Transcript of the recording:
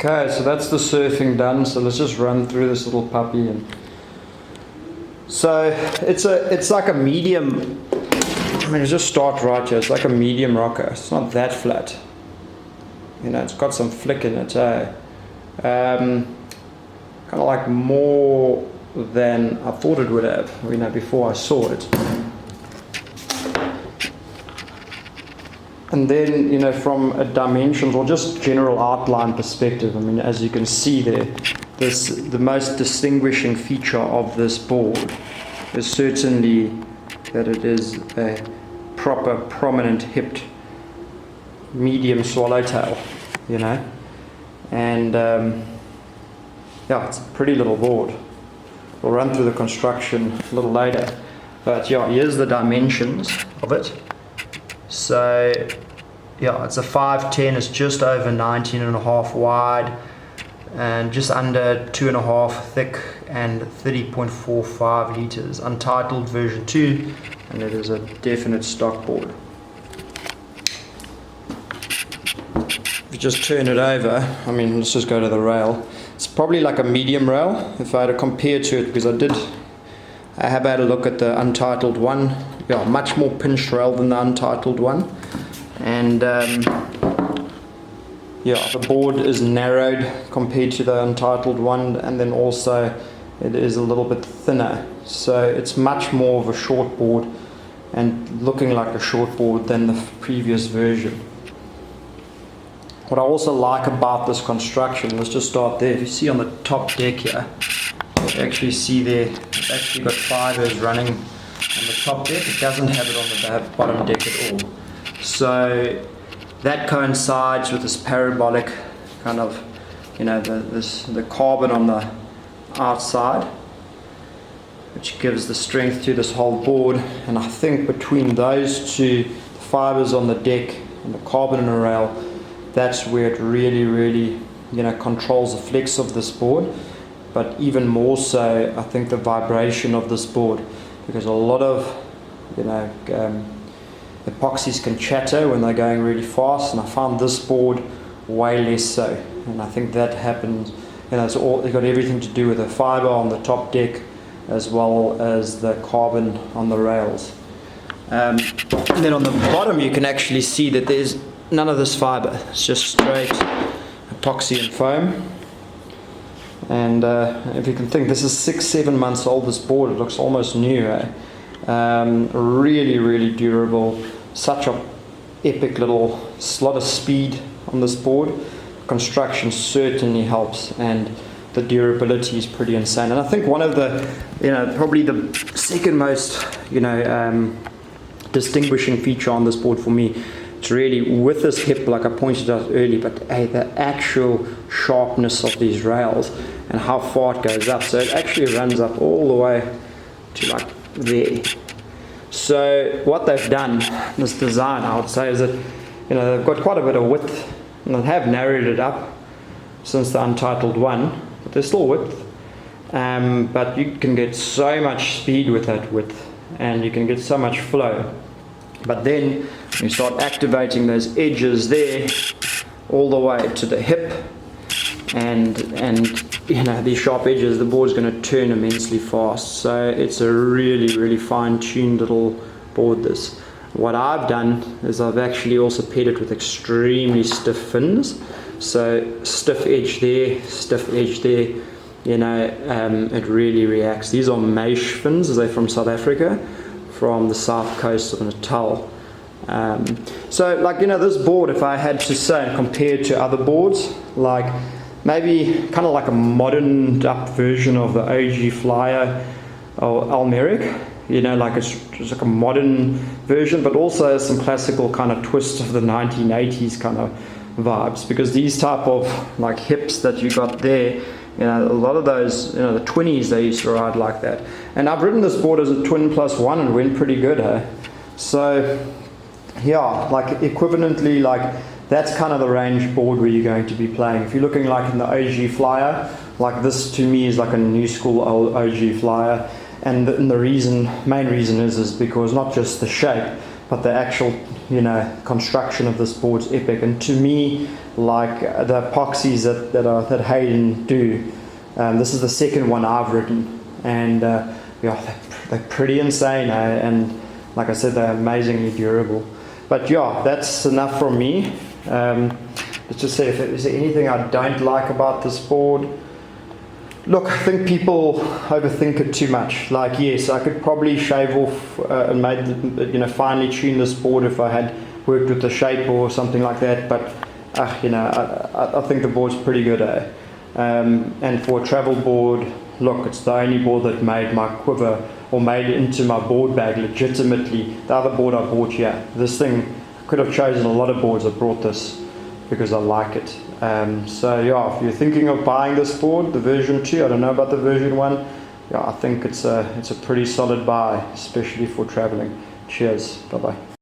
Okay, so that's the surfing done. So let's just run through this little puppy. And so it's like a medium. I mean, just start right here. It's like a medium rocker. It's not that flat. You know, it's got some flick in it. Kind of like more than I thought it would have. You know, before I saw it. And then, you know, from a dimensions or just general outline perspective, I mean, as you can see there, the most distinguishing feature of this board is certainly that it is a proper, prominent hipped, medium swallowtail, you know. And yeah, it's a pretty little board. We'll run through the construction a little later. But yeah, here's the dimensions of it. So yeah, it's a 510, it's just over 19.5 wide and just under 2.5 thick and 30.45 liters. Untitled version 2, and it is a definite stock board. If you just turn it over, I mean, let's just go to the rail. It's probably like a medium rail if I had to compare to it, because I have had a look at the Untitled one. Yeah, much more pinched rail than the Untitled one. And yeah, the board is narrowed compared to the Untitled one, and then also it is a little bit thinner. So it's much more of a short board and looking like a short board than the previous version. What I also like about this construction, let's just start there. If you see on the top deck here, you actually see there, it's actually got fibers running on the top deck. It doesn't have it on the bottom deck at all. So that coincides with this parabolic kind of, you know, the carbon on the outside, which gives the strength to this whole board. And I think between those two, the fibers on the deck and the carbon in the rail, that's where it really, really, you know, controls the flex of this board. But even more so, I think the vibration of this board, because a lot of, you know, epoxies can chatter when they're going really fast, and I found this board way less so. And I think that happens, you know, it's got everything to do with the fiber on the top deck as well as the carbon on the rails. And then on the bottom you can actually see that there's none of this fiber. It's just straight epoxy and foam. And if you can think, this is 6-7 months old, this board. It looks almost new, eh? Really, really durable. Such a epic little lot of speed on this board. Construction certainly helps, and the durability is pretty insane. And I think one of the, you know, probably the second most, you know, distinguishing feature on this board for me, it's really with this hip, like I pointed out earlier, but hey, the actual sharpness of these rails and how far it goes up. So it actually runs up all the way to like there. So what they've done, this design, I would say, is that, you know, they've got quite a bit of width, and they have narrowed it up since the Untitled one, but there's still width. But you can get so much speed with that width, and you can get so much flow. But then you start activating those edges there all the way to the hip, and you know, these sharp edges, the board's going to turn immensely fast. So it's a really, really fine-tuned little board, this. What I've done is I've actually also paired it with extremely stiff fins. So stiff edge there, stiff edge there, you know, it really reacts. These are mesh fins, they're from South Africa, from the south coast of Natal. So like, you know, this board, if I had to say and compare it to other boards, like maybe kind of like a moderned up version of the OG Flyer or Almeric, you know, like it's like a modern version, but also some classical kind of twist of the 1980s kind of vibes, because these type of like hips that you got there, you know, a lot of those, you know, the 20s, they used to ride like that. And I've ridden this board as a twin +1 and went pretty good, eh? So yeah, like equivalently, like that's kind of the range board where you're going to be playing. If you're looking like in the OG Flyer, like this to me is like a new school old OG Flyer. And the main reason is because not just the shape, but the actual, you know, construction of this board's epic. And to me, like the epoxies that Hayden do, this is the second one I've written, and yeah, they're pretty insane, and like I said, they're amazingly durable. But yeah, that's enough from me. Let's just say, is there anything I don't like about this board? Look, I think people overthink it too much. Like, yes, I could probably shave off and finely tune this board if I had worked with the shape or something like that. But I think the board's pretty good, and for a travel board, look, it's the only board that made my quiver or made it into my board bag legitimately. The other board I bought here, this thing, I could have chosen a lot of boards. I brought this because I like it. So yeah, if you're thinking of buying this board, the version 2, I don't know about the version 1, yeah, I think it's a pretty solid buy, especially for traveling. Cheers, bye bye.